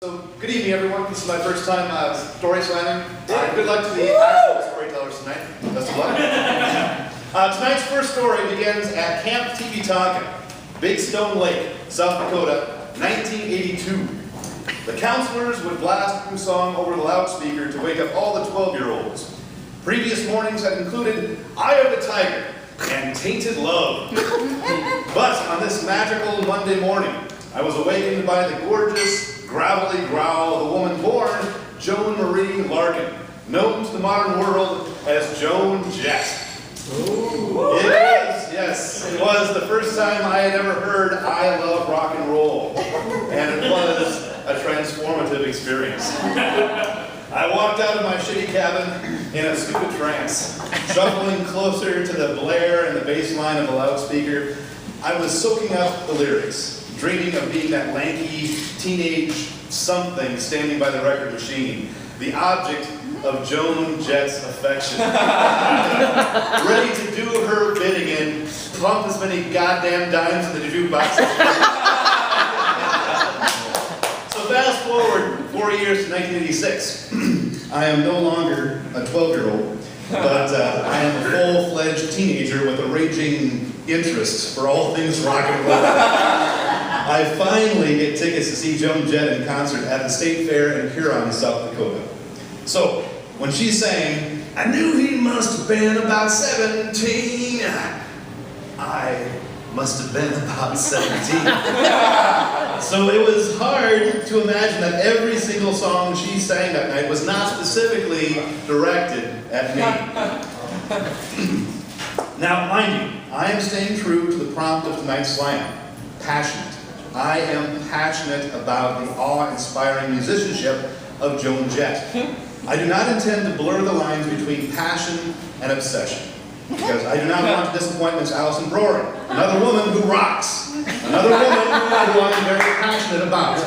So, good evening everyone. This is my first time story slamming. Good luck to the actual storytellers tonight. Best of luck. Tonight's first story begins at Camp Tibitonka, Big Stone Lake, South Dakota, 1982. The counselors would blast a new song over the loudspeaker to wake up all the 12-year-olds. Previous mornings had included Eye of the Tiger and Tainted Love. But on this magical Monday morning, I was awakened by the gorgeous, gravelly growl of a woman born Joan Marie Larkin, known to the modern world as Joan Jett. It was the first time I had ever heard I Love Rock and Roll, and it was a transformative experience. I walked out of my shitty cabin in a stupid trance, shuffling closer to the blare and the bass line of the loudspeaker. I was soaking up the lyrics, dreaming of being that lanky teenage something standing by the record machine, the object of Joan Jett's affection. Ready to do her bidding and plump as many goddamn dimes in the jukebox. So fast forward 4 years to 1986. I am no longer a 12-year-old, but I am a full-fledged teenager with a raging interest for all things rock and roll. I finally get tickets to see Joan Jett in concert at the State Fair in Kieran, South Dakota. So, when she sang, I knew he must have been about 17, I must have been about 17. So it was hard to imagine that every single song she sang that night was not specifically directed at me. Now, mind you, I am staying true to the prompt of tonight's slam, passionate. I am passionate about the awe-inspiring musicianship of Joan Jett. I do not intend to blur the lines between passion and obsession, because I do not want to disappoint Miss Allison Brory, another woman who rocks, another woman who I am very passionate about.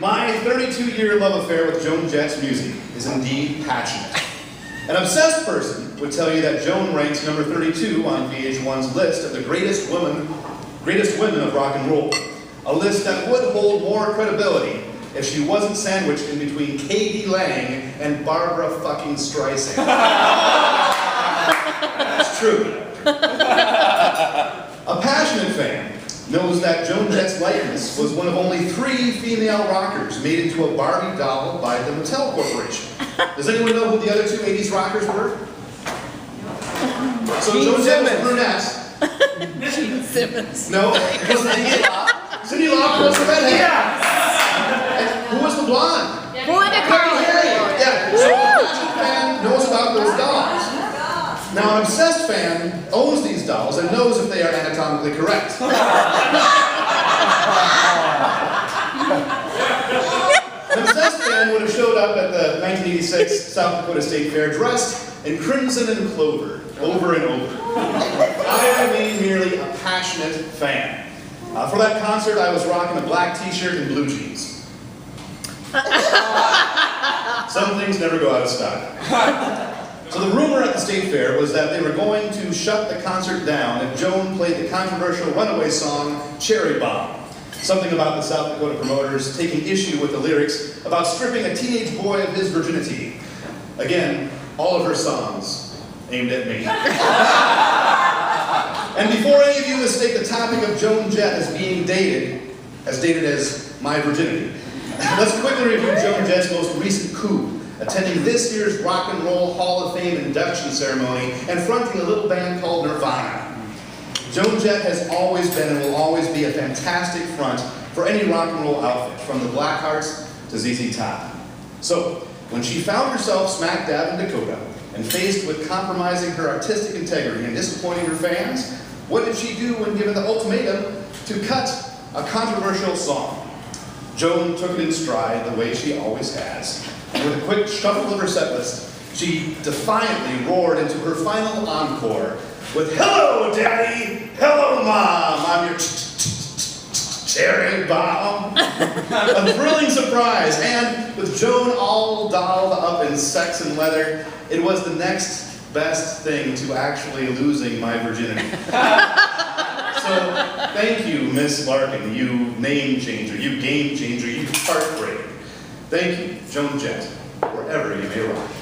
My 32-year love affair with Joan Jett's music is indeed passionate. An obsessed person would tell you that Joan ranks number 32 on VH1's list of the greatest women of rock and roll. A list that would hold more credibility if she wasn't sandwiched in between Katie Lang and Barbara fucking Streisand. It's true. A passionate fan knows that Joan Jett's likeness was one of only 3 female rockers made into a Barbie doll by the Mattel Corporation. Does anyone know who the other 2 80s rockers were? So Joan Jett was a brunette. Gene Simmons. No, it wasn't Cindy Lauper. Cindy Lauper was the redhead. Yes! And who was the blonde? Belinda Carlisle. Yeah, so a passionate fan knows about those dolls. Now, an obsessed fan owns these dolls and knows if they are anatomically correct. An obsessed fan would have showed up at the 1986 South Dakota State Fair dressed in crimson and clover, over and over. I remain merely a passionate fan. For that concert, I was rocking a black t-shirt and blue jeans. Some things never go out of style. So the rumor at the State Fair was that they were going to shut the concert down if Joan played the controversial Runaway song, Cherry Bomb. Something about the South Dakota promoters taking issue with the lyrics about stripping a teenage boy of his virginity. Again, all of her songs aimed at me. And before any of you mistake the topic of Joan Jett as being dated as my virginity, let's quickly review Joan Jett's most recent coup, attending this year's Rock and Roll Hall of Fame induction ceremony and fronting a little band called Nirvana. Joan Jett has always been and will always be a fantastic front for any rock and roll outfit, from the Blackhearts to ZZ Top. So, when she found herself smack dab in Dakota and faced with compromising her artistic integrity and disappointing her fans, what did she do when given the ultimatum to cut a controversial song? Joan took it in stride the way she always has. And with a quick shuffle of her setlist, she defiantly roared into her final encore with "Hello, Daddy! Hello, Mom! I'm your cherry bomb!" A thrilling surprise, and with Joan all dolled up in sex and leather, it was the next best thing to actually losing my virginity. So, Thank you, Miss Larkin, you name changer, you game changer, you heartbreaker. Thank you, Joan Jett, wherever you may rock.